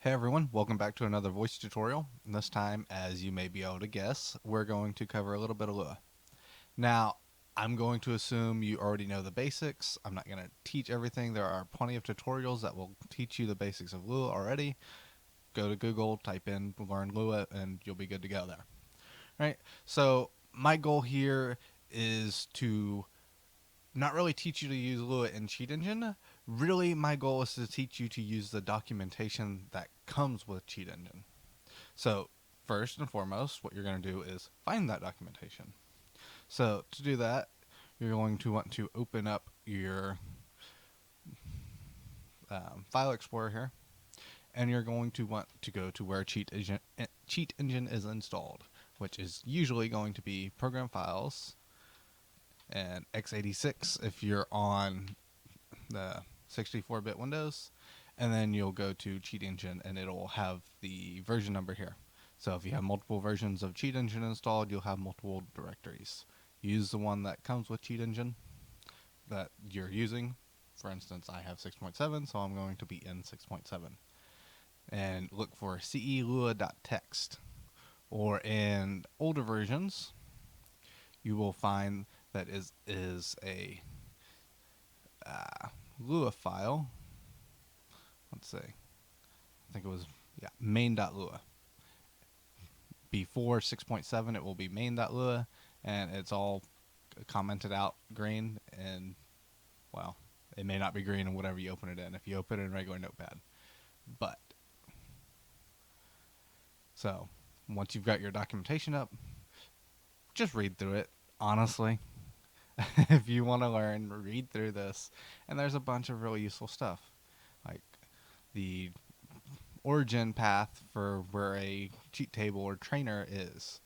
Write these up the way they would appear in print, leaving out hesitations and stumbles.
Hey everyone, welcome back to another voice tutorial. This time, as you may be able to guess, we're going to cover a little bit of Lua. Now, I'm going to assume you already know the basics. I'm not going to teach everything. There are plenty of tutorials that will teach you the basics of Lua already. Go to Google, type in learn Lua, and you'll be good to go there. Right? So, my goal here is to not really teach you to use Lua in Cheat Engine. Really, my goal is to teach you to use the documentation that comes with Cheat Engine. So, first and foremost, what you're going to do is find that documentation. So, to do that, you're going to want to open up your file explorer here, and you're going to want to go to where Cheat Engine is installed, which is usually going to be Program Files and x86 if you're on the 64-bit Windows, and then you'll go to Cheat Engine and it'll have the version number here. So if you have multiple versions of Cheat Engine installed, you'll have multiple directories. Use the one that comes with Cheat Engine that you're using. For instance, I have 6.7, so I'm going to be in 6.7. And look for celua.txt. Or in older versions, you will find that is a Lua file. Let's see. I think it was main.lua. Before 6.7, it will be main.lua, and it's all commented out green. And well, it may not be green in whatever you open it in. If you open it in regular Notepad, but so once you've got your documentation up, just read through it. Honestly, if you want to learn, read through this, and there's a bunch of really useful stuff, like the origin path for where a cheat table or trainer is,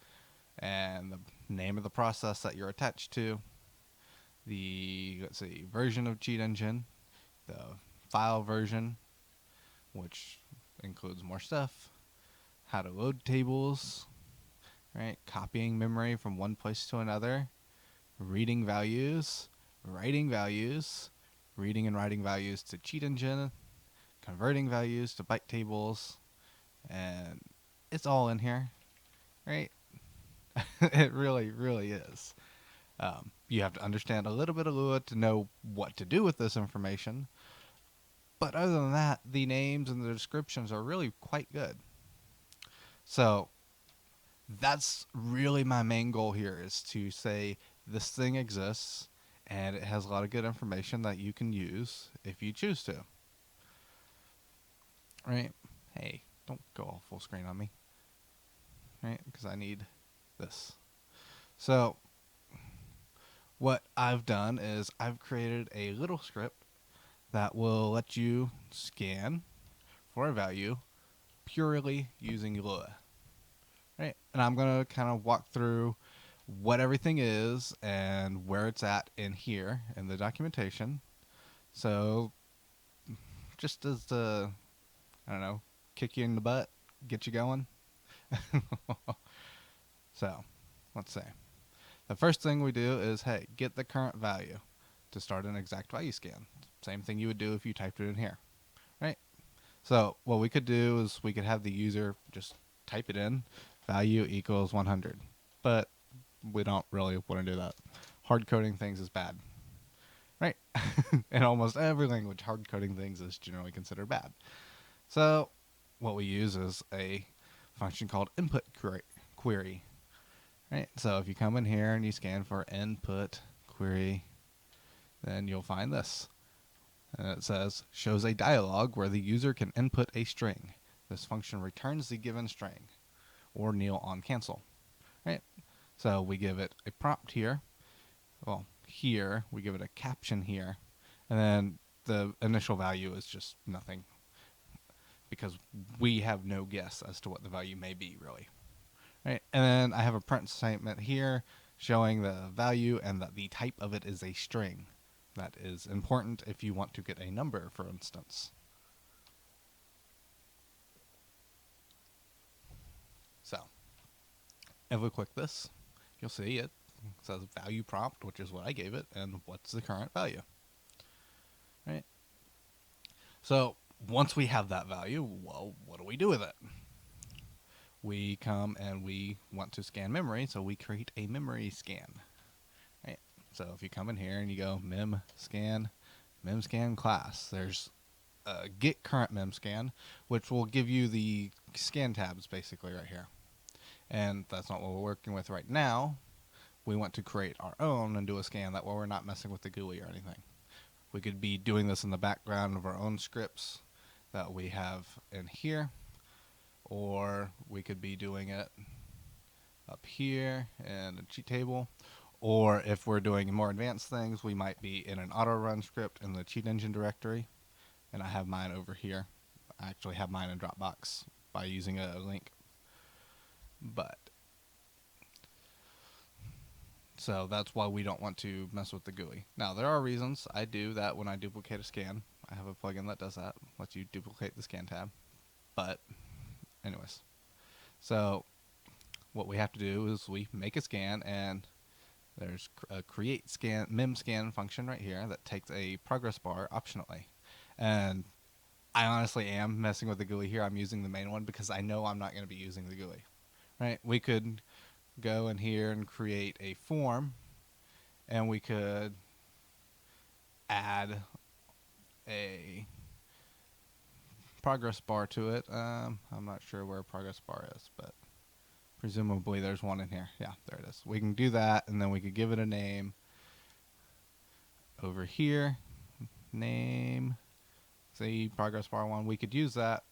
and the name of the process that you're attached to, the version of Cheat Engine, the file version, which includes more stuff, how to load tables, right? Copying memory from one place to another, reading values, writing values, reading and writing values to Cheat Engine, converting values to byte tables, and it's all in here, right? It really, really is. You have to understand a little bit of Lua to know what to do with this information, but other than that, the names and the descriptions are really quite good. So that's really my main goal here, is to say this thing exists and it has a lot of good information that you can use if you choose to. Right? Hey, don't go all full screen on me. Right? Because I need this. So what I've done is I've created a little script that will let you scan for a value purely using Lua. Right? And I'm going to kind of walk through what everything is and where it's at in here in the documentation. So just as the, I don't know, kick you in the butt, get you going. So let's see. The first thing we do is, hey, get the current value to start an exact value scan. Same thing you would do if you typed it in here, right? So what we could do is we could have the user just type it in, value equals 100. But we don't really want to do that. Hard coding things is bad, right? In almost every language, hard coding things is generally considered bad. So what we use is a function called input query, right? So if you come in here and you scan for input query, then you'll find this. And it says, shows a dialog where the user can input a string. This function returns the given string, or kneel on cancel, right? So we give it a prompt here. Well, here, we give it a caption here. And then the initial value is just nothing, because we have no guess as to what the value may be, really. Right? And then I have a print statement here showing the value and that the type of it is a string. That is important if you want to get a number, for instance. So, if we click this, you'll see it says value prompt, which is what I gave it, and what's the current value. Right? So, Once we have that value, well, what do we do with it? We come and we want to scan memory, so we create a memory scan. Right? So if you come in here and you go memscan class, there's get current memscan, which will give you the scan tabs basically right here. And that's not what we're working with right now. We want to create our own and do a scan. That way we're not messing with the GUI or anything. We could be doing this in the background of our own scripts that we have in here, or we could be doing it up here in a cheat table, or if we're doing more advanced things, we might be in an auto run script in the cheat engine directory, and I have mine over here. I actually have mine in Dropbox by using a link. But so that's why we don't want to mess with the GUI. Now, there are reasons I do that when I duplicate a scan. I have a plugin that does that, lets you duplicate the scan tab. But anyways, so what we have to do is we make a scan, and there's a create scan memscan function right here that takes a progress bar optionally. And I honestly am messing with the GUI here. I'm using the main one because I know I'm not going to be using the GUI. Right? We could go in here and create a form, and we could add a progress bar to it. I'm not sure where progress bar is, but presumably there's one in here. Yeah, there it is. We can do that, and then we could give it a name over here. Name, say progress bar 1. We could use that,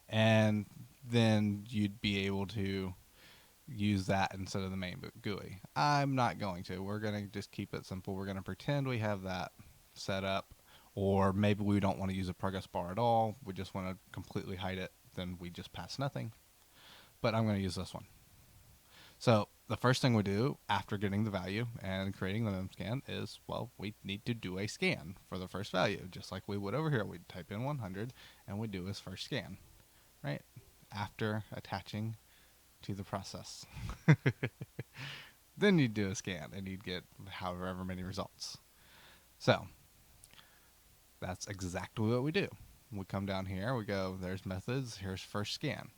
and then you'd be able to use that instead of the main GUI. I'm not going to. We're going to just keep it simple. We're going to pretend we have that set up, or maybe we don't want to use a progress bar at all. We just want to completely hide it. Then we just pass nothing. But I'm going to use this one. So the first thing we do after getting the value and creating the memscan is, well, we need to do a scan for the first value, just like we would over here. We'd type in 100, and we do his first scan, right? After attaching to the process. Then you'd do a scan, and you'd get however many results. So that's exactly what we do. We come down here, we go, there's methods, here's first scan.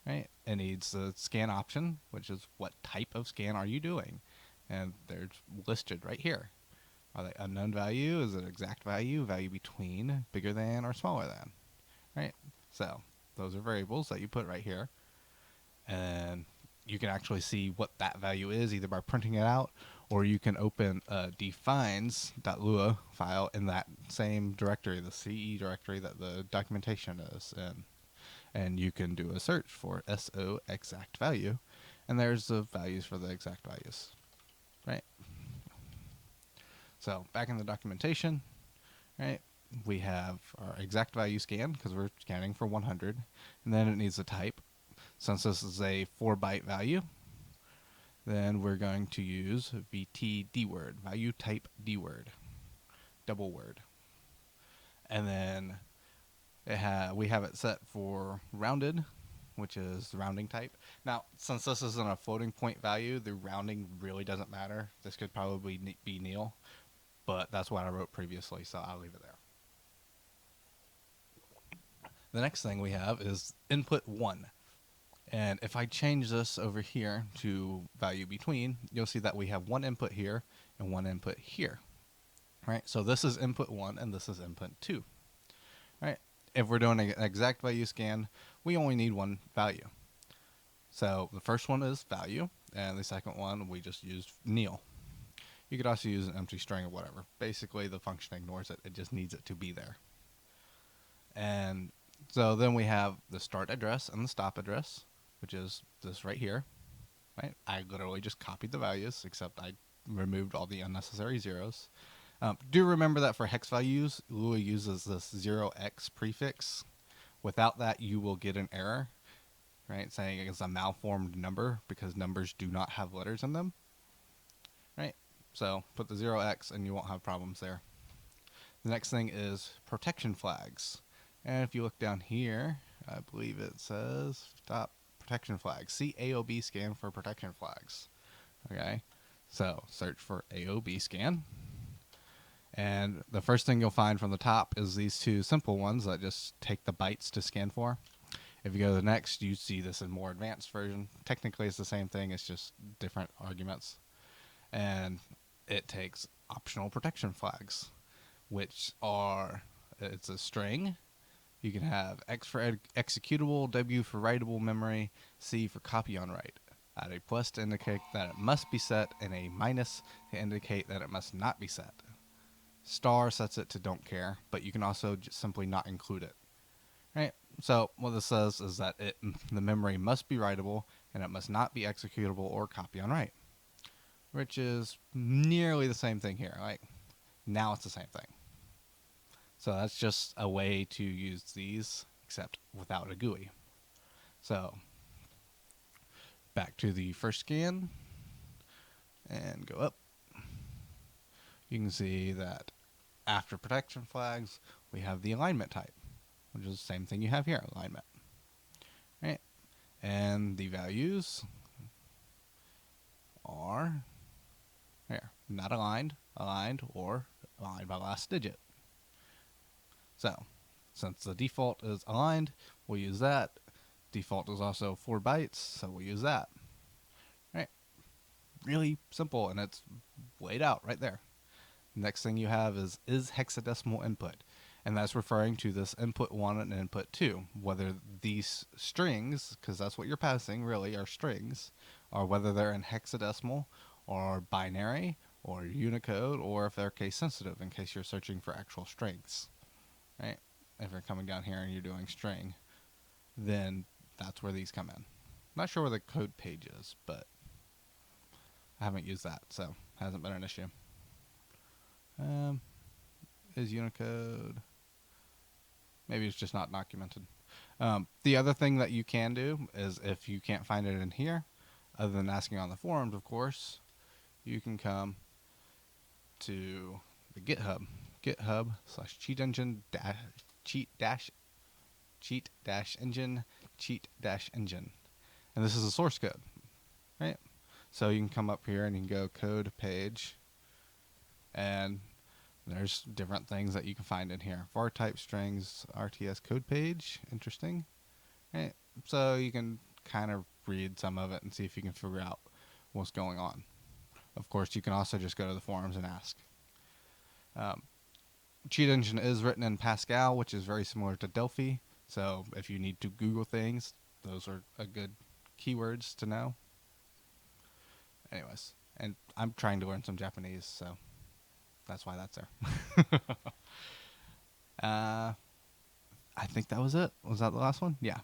Right? It needs the scan option, which is what type of scan are you doing? And they're listed right here. Are they unknown value? Is it exact value? Value between, bigger than, or smaller than? Right? So those are variables that you put right here. And you can actually see what that value is either by printing it out, or you can open a defines.lua file in that same directory, the CE directory that the documentation is in. And you can do a search for SO exact value, and there's the values for the exact values, right? So back in the documentation, right, we have our exact value scan because we're scanning for 100, and then it needs a type. Since this is a 4-byte value, then we're going to use VT dword, value type dword, double word. And then we have it set for rounded, which is the rounding type. Now, since this isn't a floating point value, the rounding really doesn't matter. This could probably be nil, but that's what I wrote previously, so I'll leave it there. The next thing we have is input 1. And if I change this over here to value between, you'll see that we have one input here and one input here. Right? So this is input 1 and this is input 2. Right? If we're doing an exact value scan, we only need one value. So the first one is value, and the second one we just used nil. You could also use an empty string or whatever. Basically, the function ignores it. It just needs it to be there. And so then we have the start address and the stop address, which is this right here. Right? I literally just copied the values, except I removed all the unnecessary zeros. Do remember that for hex values, Lua uses this 0x prefix. Without that, you will get an error, right, saying it's a malformed number because numbers do not have letters in them. Right? So put the 0x and you won't have problems there. The next thing is protection flags. And if you look down here, I believe it says stop protection flags. See AOB scan for protection flags. Okay? So search for AOB scan. And the first thing you'll find from the top is these two simple ones that just take the bytes to scan for. If you go to the next, you see this in more advanced version. Technically, it's the same thing. It's just different arguments. And it takes optional protection flags, which are, it's a string. You can have X for executable, W for writable memory, C for copy on write. Add a plus to indicate that it must be set, and a minus to indicate that it must not be set. Star sets it to don't care, but you can also just simply not include it. Right? So what this says is that the memory must be writable, and it must not be executable or copy on write, which is nearly the same thing here. Like, now it's the same thing. So that's just a way to use these, except without a GUI. So back to the first scan and go up. You can see that after protection flags, we have the alignment type, which is the same thing you have here, alignment. Right? And the values are here, not aligned, aligned, or aligned by last digit. So, since the default is aligned, we'll use that. Default is also 4 bytes, so we'll use that. Right? Really simple, and it's laid out right there. Next thing you have is hexadecimal input, and that's referring to this input 1 and input 2, whether these strings, because that's what you're passing really, are strings, or whether they're in hexadecimal or binary or Unicode, or if they're case sensitive in case you're searching for actual strings. Right? If you're coming down here and you're doing string, then that's where these come in. Not sure where the code page is, but I haven't used that, so hasn't been an issue. Is Unicode? Maybe it's just not documented. The other thing that you can do is, if you can't find it in here, other than asking on the forums, of course, you can come to the GitHub/cheat engine engine, and this is a source code, right? So you can come up here and you can go code page, and there's different things that you can find in here. var type strings, RTS code page, interesting, right? So you can kind of read some of it and see if you can figure out what's going on. Of course, you can also just go to the forums and ask. Cheat engine is written in Pascal, which is very similar to Delphi. So if you need to Google things, those are a good keywords to know. Anyways, and I'm trying to learn some Japanese, so that's why that's there. I think that was it. Was that the last one? Yeah.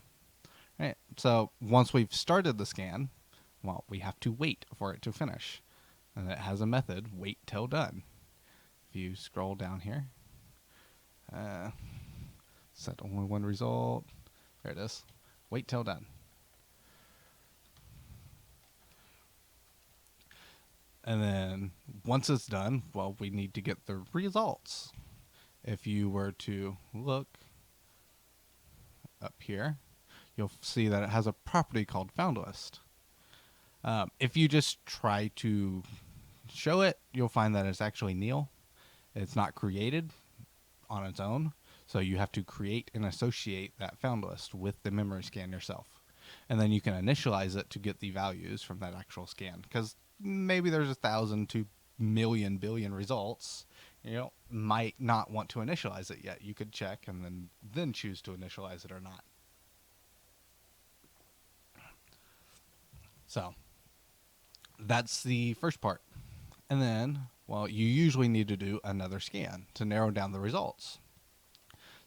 Right. So once we've started the scan, well, we have to wait for it to finish. And it has a method, wait till done. If you scroll down here, set only one result. There it is. Wait till done. And then once it's done, well, we need to get the results. If you were to look up here, you'll see that it has a property called foundList. If you just try to show it, you'll find that it's actually nil. It's not created on its own, so you have to create and associate that found list with the memory scan yourself. And then you can initialize it to get the values from that actual scan, because maybe there's 1,000 to million billion results. You might not want to initialize it yet. You could check and then choose to initialize it or not. So that's the first part. And then, well, you usually need to do another scan to narrow down the results.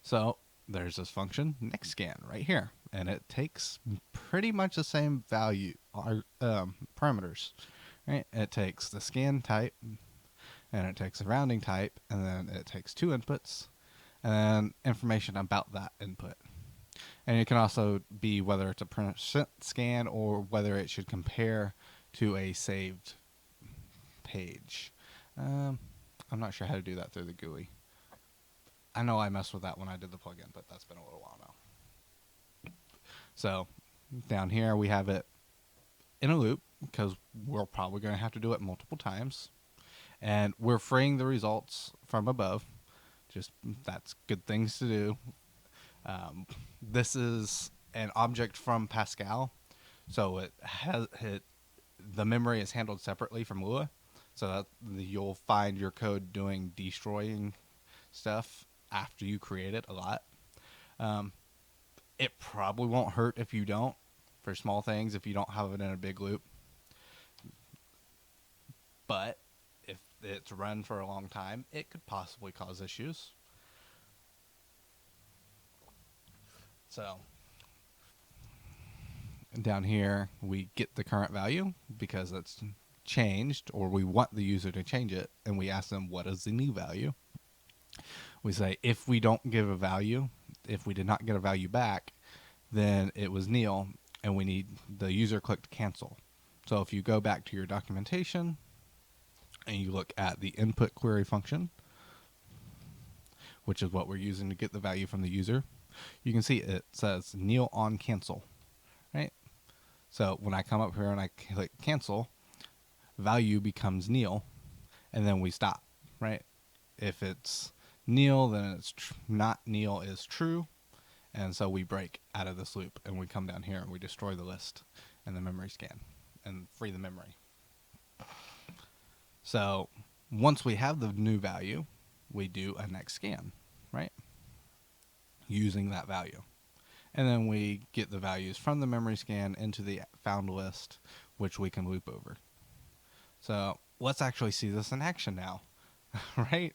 So there's this function, next scan, right here. And it takes pretty much the same value, parameters. Right? It takes the scan type, and it takes the rounding type, and then it takes 2 inputs, and then information about that input. And it can also be whether it's a percent scan or whether it should compare to a saved page. I'm not sure how to do that through the GUI. I know I messed with that when I did the plugin, but that's been a little while now. So down here we have it in a loop, because we're probably going to have to do it multiple times. And we're freeing the results from above. Just that's good things to do. This is an object from Pascal, so the memory is handled separately from Lua. So that you'll find your code doing destroying stuff after you create it a lot. It probably won't hurt if you don't, for small things, if you don't have it in a big loop. But if it's run for a long time, it could possibly cause issues. So down here, we get the current value because it's changed, or we want the user to change it, and we ask them, what is the new value? We say, if we don't give a value, if we did not get a value back, then it was nil, and we need the user clicked cancel. So if you go back to your documentation and you look at the input query function, which is what we're using to get the value from the user, you can see it says nil on cancel, right? So when I come up here and I click cancel, value becomes nil, and then we stop, right? If it's nil, then it's not nil is true, and so we break out of this loop, and we come down here and we destroy the list and the memory scan and free the memory. So once we have the new value, we do a next scan, right? Using that value. And then we get the values from the memory scan into the found list, which we can loop over. So let's actually see this in action now, right?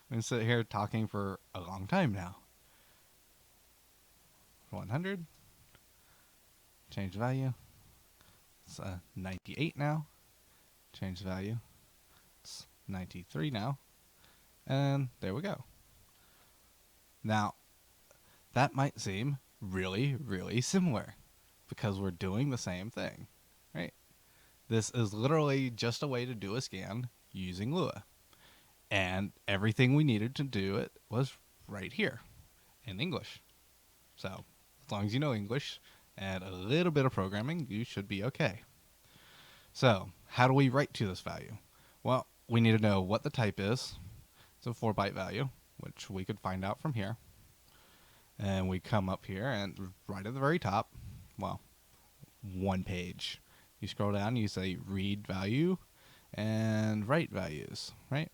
We sit here talking for a long time now. 100. Change the value. It's 98 now. Change the value. It's 93 now. And there we go. Now, that might seem really, really similar because we're doing the same thing, right? This is literally just a way to do a scan using Lua. And everything we needed to do it was right here in English. So as long as you know English and a little bit of programming, you should be okay. So how do we write to this value? Well, we need to know what the type is. It's a 4-byte value, which we could find out from here. And we come up here and right at the very top, well, one page. You scroll down, you say read value and write values, right?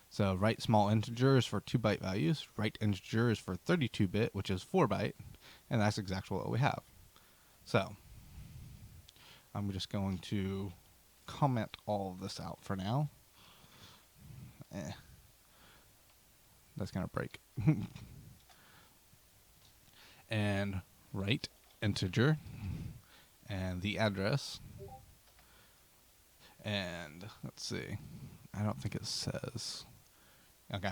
So write small integers for 2-byte values, write integers for 32-bit, which is 4-byte, and that's exactly what we have. So I'm just going to comment all of this out for now. That's going to break. And write integer and the address. And let's see. I don't think it says. Okay.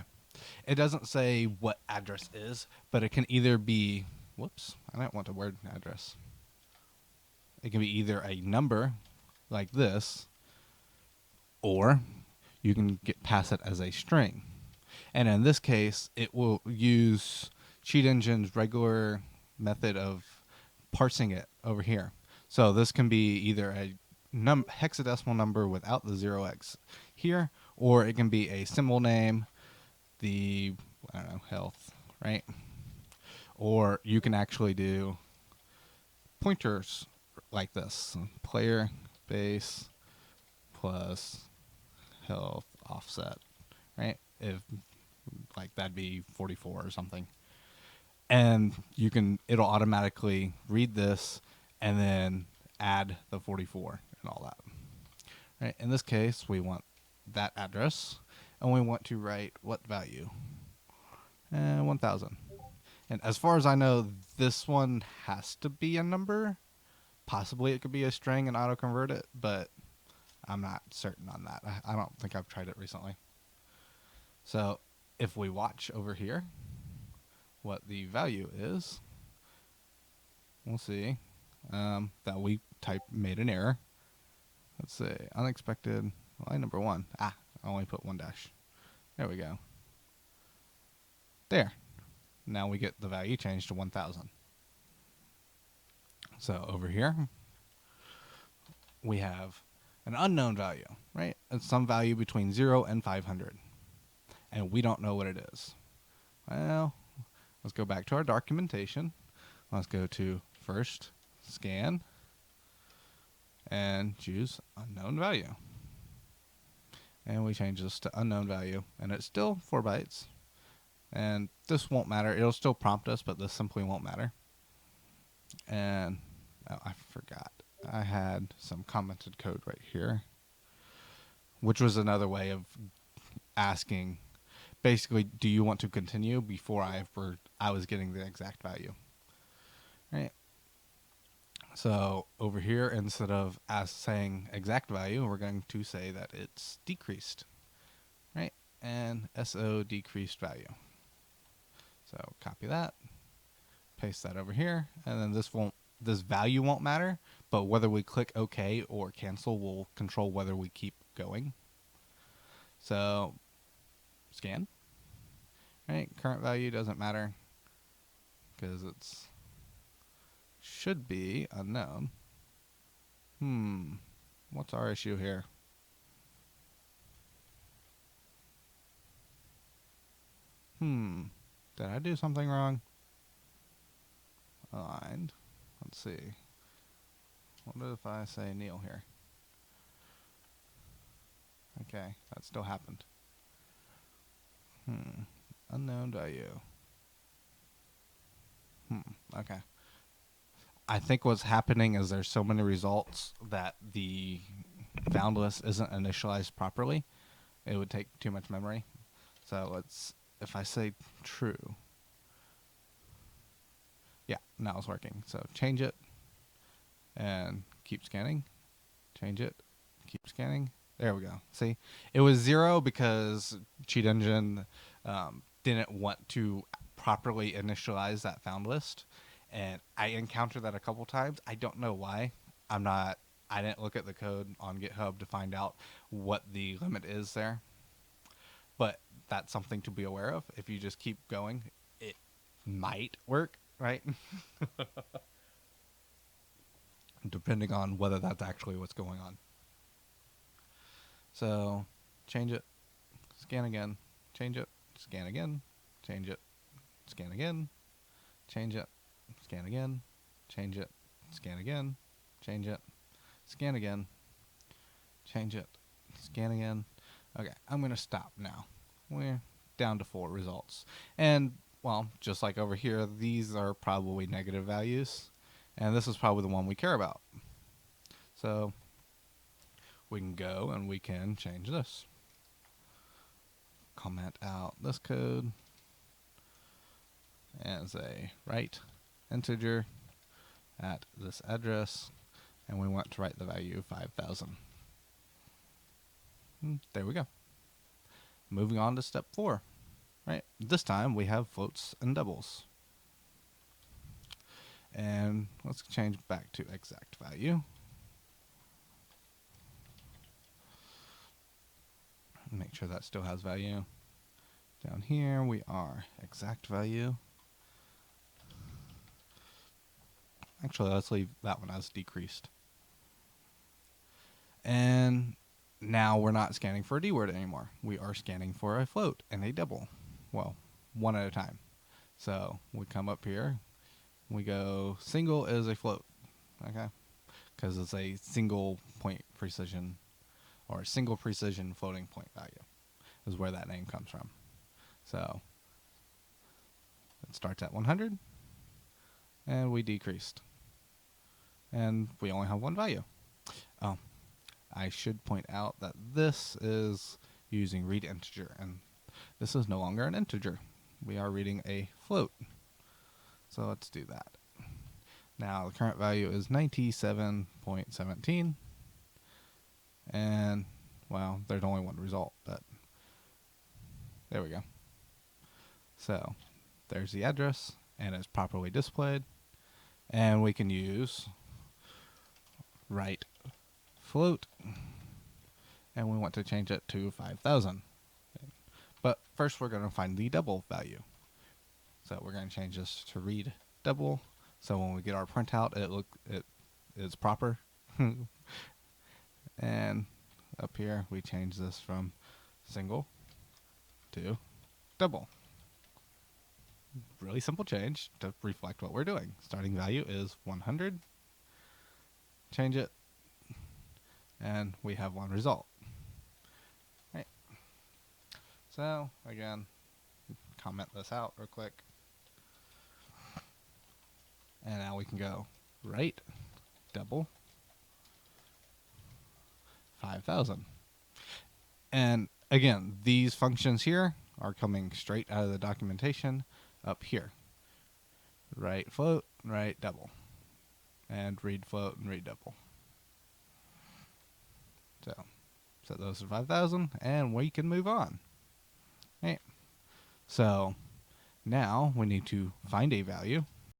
It doesn't say what address is, but it can either be, whoops, I don't want the word address. It can be either a number like this, or you can pass it as a string. And in this case, it will use Cheat Engine's regular method of parsing it over here. So this can be either a hexadecimal number without the 0x here, or it can be a symbol name, the, I don't know, health, right? Or you can actually do pointers like this. Player base plus health offset, right? If like that'd be 44 or something. And it'll automatically read this and then add the 44 and all that. Right? In this case, we want that address, and we want to write what value? 1000. And as far as I know, this one has to be a number. Possibly it could be a string and auto-convert it, but I'm not certain on that. I don't think I've tried it recently. So if we watch over here what the value is, we'll see that we made an error. Let's say unexpected line number 1. I only put 1 dash. There we go. There. Now we get the value changed to 1000. So over here we have an unknown value, right? It's some value between 0 and 500. And we don't know what it is. Well, let's go back to our documentation. Let's go to first scan and choose unknown value. And we change this to unknown value, and it's still 4 bytes. And this won't matter. It'll still prompt us, but this simply won't matter. And oh, I forgot. I had some commented code right here, which was another way of asking, basically, do you want to continue before I was getting the exact value, right? So over here, instead of saying exact value, we're going to say that it's decreased, right? And SO decreased value. So copy that, paste that over here, and then this value won't matter, but whether we click OK or cancel will control whether we keep going. So scan, right? Current value doesn't matter because it's should be unknown. What's our issue here? Did I do something wrong? Aligned. Let's see. What if I say Neil here? Okay, that still happened. Unknown value. Okay. I think what's happening is there's so many results that the found list isn't initialized properly. It would take too much memory. So if I say true. Yeah, now it's working. So change it and keep scanning. Change it, keep scanning. There we go. See, it was 0 because Cheat Engine didn't want to properly initialize that found list. And I encountered that a couple times. I don't know why. I didn't look at the code on GitHub to find out what the limit is there. But that's something to be aware of. If you just keep going, it might work, right? Depending on whether that's actually what's going on. So change it, scan again, change it, scan again, change it, scan again, change it, scan again, change it, scan again, change it, scan again, change it, scan again. Okay, I'm going to stop now. We're down to 4 results. And, well, just like over here, these are probably negative values. And this is probably the one we care about. So we can go and we can change this. Comment out this code and say write integer at this address, and we want to write the value 5,000. There we go. Moving on to step 4, right? This time we have floats and doubles. And let's change back to exact value. Make sure that still has value. Down here we are exact value. Actually, let's leave that one as decreased. And now we're not scanning for a D word anymore. We are scanning for a float and a double. Well, one at a time. So we come up here. We go single is a float. Okay? Because it's a single point precision, or a single precision floating point value is where that name comes from. So it starts at 100, and we decreased. And we only have one value. Oh, I should point out that this is using read integer, and this is no longer an integer. We are reading a float. So let's do that. Now the current value is 97.17, and well, there's only one result, but there we go. So there's the address, and it's properly displayed, and we can use write float, and we want to change it to 5,000. But first we're going to find the double value. So we're going to change this to read double. So when we get our printout, it is proper. And up here, we change this from single to double. Really simple change to reflect what we're doing. Starting value is 100. Change it, and we have one result. Right. So again, comment this out real quick. And now we can go right, double, 5,000. And again, these functions here are coming straight out of the documentation up here. Right float, right double. And read float and read double. So set those to 5,000 and we can move on. Right. So now we need to find a value